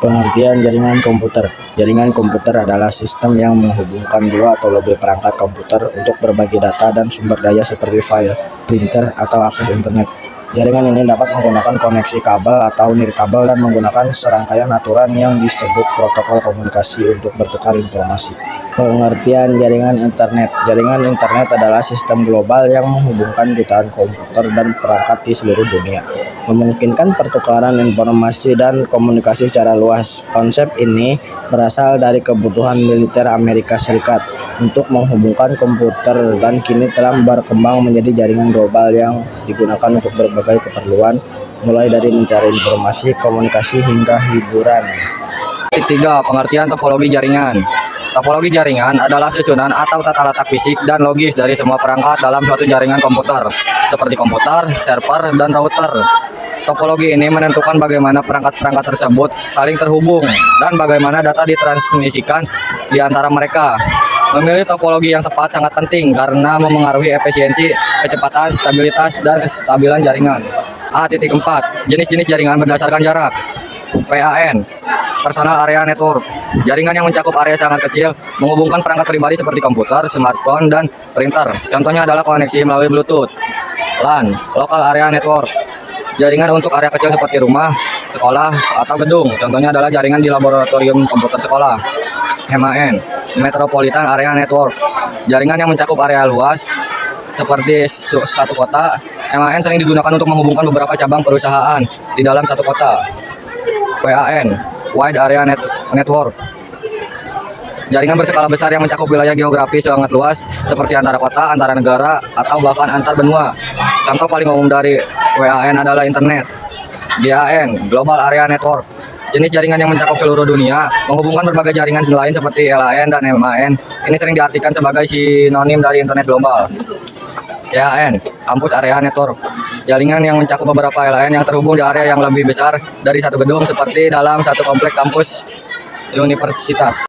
Pengertian jaringan komputer. Jaringan komputer adalah sistem yang menghubungkan dua atau lebih perangkat komputer untuk berbagi data dan sumber daya seperti file, printer, atau akses internet. Jaringan ini dapat menggunakan koneksi kabel atau nirkabel dan menggunakan serangkaian aturan yang disebut protokol komunikasi untuk bertukar informasi. Pengertian jaringan internet. Jaringan internet adalah sistem global yang menghubungkan jutaan komputer dan perangkat di seluruh dunia, memungkinkan pertukaran informasi dan komunikasi secara luas. Konsep ini berasal dari kebutuhan militer Amerika Serikat untuk menghubungkan komputer dan kini telah berkembang menjadi jaringan global yang digunakan untuk berbagai keperluan, mulai dari mencari informasi, komunikasi, hingga hiburan. Ketiga, pengertian topologi jaringan. Topologi jaringan adalah susunan atau tata letak fisik dan logis dari semua perangkat dalam suatu jaringan komputer, seperti komputer, server, dan router. Topologi ini menentukan bagaimana perangkat-perangkat tersebut saling terhubung dan bagaimana data ditransmisikan di antara mereka. Memilih topologi yang tepat sangat penting karena memengaruhi efisiensi, kecepatan, stabilitas, dan kestabilan jaringan. A.4. Jenis-jenis jaringan berdasarkan jarak. PAN, Personal Area Network, jaringan yang mencakup area sangat kecil, menghubungkan perangkat pribadi seperti komputer, smartphone, dan printer. Contohnya adalah koneksi melalui Bluetooth. LAN, Local Area Network, jaringan untuk area kecil seperti rumah, sekolah, atau gedung. Contohnya adalah jaringan di laboratorium komputer sekolah. MAN, Metropolitan Area Network, jaringan yang mencakup area luas seperti satu kota. MAN sering digunakan untuk menghubungkan beberapa cabang perusahaan di dalam satu kota. WAN, Wide Area Network, jaringan berskala besar yang mencakup wilayah geografis sangat luas seperti antara kota, antara negara, atau bahkan antar benua. Contoh paling umum dari WAN adalah internet. DAN, Global Area Network, jenis jaringan yang mencakup seluruh dunia, menghubungkan berbagai jaringan lain seperti LAN dan MAN. Ini sering diartikan sebagai sinonim dari internet global. CAN, Campus Area Network, jaringan yang mencakup beberapa LAN yang terhubung di area yang lebih besar dari satu gedung seperti dalam satu komplek kampus universitas.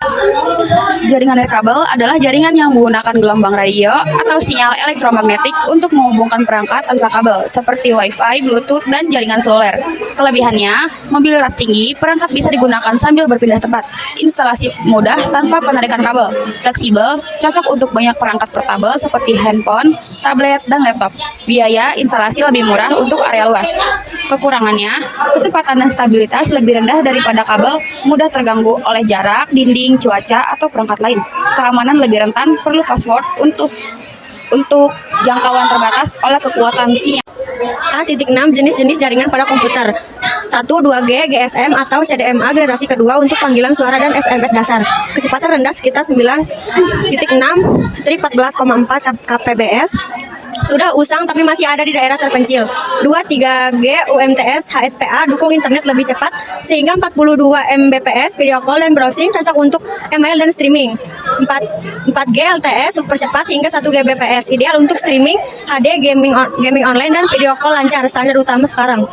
Jaringan nirkabel adalah jaringan yang menggunakan gelombang radio atau sinyal elektromagnetik untuk menghubungkan perangkat tanpa kabel seperti Wi-Fi, Bluetooth, dan jaringan seluler. Kelebihannya, mobilitas tinggi, perangkat bisa digunakan sambil berpindah tempat, instalasi mudah tanpa penarikan kabel, fleksibel, cocok untuk banyak perangkat portabel seperti handphone, tablet, dan laptop. Biaya instalasi lebih murah untuk area luas. Kekurangannya, kecepatan dan stabilitas lebih rendah daripada kabel, mudah terganggu oleh jarak, dinding, cuaca, atau perangkat lain. Keamanan lebih rentan, perlu password untuk jangkauan terbatas oleh kekuatan sinyal. A.6 Jenis-jenis jaringan pada komputer. 1. 2G, GSM atau CDMA generasi kedua untuk panggilan suara dan SMS dasar. Kecepatan rendah sekitar 9.6/14,4 kbps. Sudah usang tapi masih ada di daerah terpencil. 2. 3G UMTS HSPA dukung internet lebih cepat sehingga 42 Mbps video call dan browsing, cocok untuk email dan streaming. 4G LTE super cepat hingga 1 Gbps, ideal untuk streaming, HD, gaming online dan video call lancar, standar utama sekarang.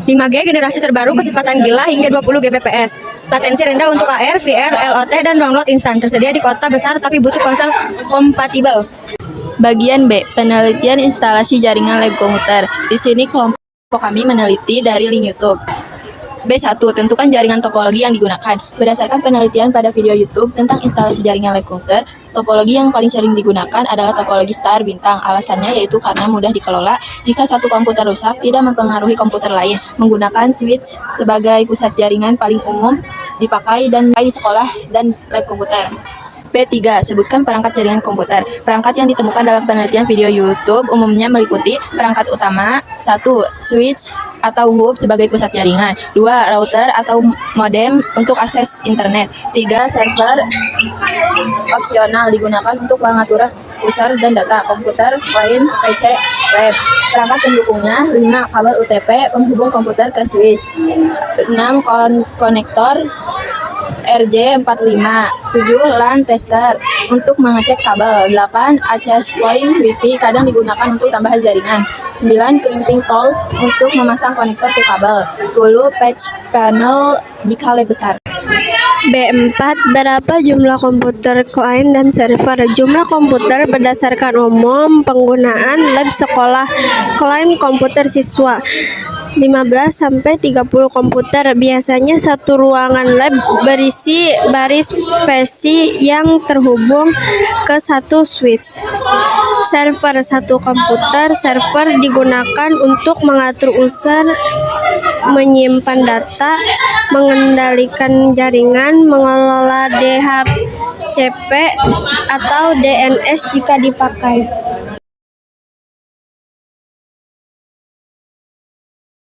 5G generasi terbaru, kecepatan gila hingga 20 Gbps. Latensi rendah untuk AR, VR, LOT, dan download instan. Tersedia di kota besar tapi butuh ponsel kompatibel. Bagian B, penelitian instalasi jaringan lab komputer. Di sini kelompok kami meneliti dari link YouTube. B1, tentukan jaringan topologi yang digunakan. Berdasarkan penelitian pada video YouTube tentang instalasi jaringan lab komputer, topologi yang paling sering digunakan adalah topologi star bintang. Alasannya yaitu karena mudah dikelola. Jika satu komputer rusak, tidak mempengaruhi komputer lain. Menggunakan switch sebagai pusat jaringan paling umum dipakai di sekolah dan lab komputer. B3. Sebutkan perangkat jaringan komputer. Perangkat yang ditemukan dalam penelitian video YouTube umumnya meliputi perangkat utama. 1. Switch atau hub sebagai pusat jaringan. 2. Router atau modem untuk akses internet. 3. Server opsional digunakan untuk pengaturan user dan data komputer lain, PC, web. Perangkat pendukungnya. 5. Kabel UTP penghubung komputer ke switch. 6. Konektor RJ45. 7. LAN tester untuk mengecek kabel. 8. Access point Wi-Fi kadang digunakan untuk tambahan jaringan. 9. Crimping tools untuk memasang konektor ke kabel. 10. Patch panel jika lab besar. B4. Berapa jumlah komputer klien dan server? Jumlah komputer berdasarkan umum penggunaan lab sekolah, klien komputer siswa 15 sampai 30 komputer. Biasanya satu ruangan lab berisi baris PC yang terhubung ke satu switch. Server, satu komputer server digunakan untuk mengatur user, menyimpan data, mengendalikan jaringan, mengelola DHCP atau DNS jika dipakai.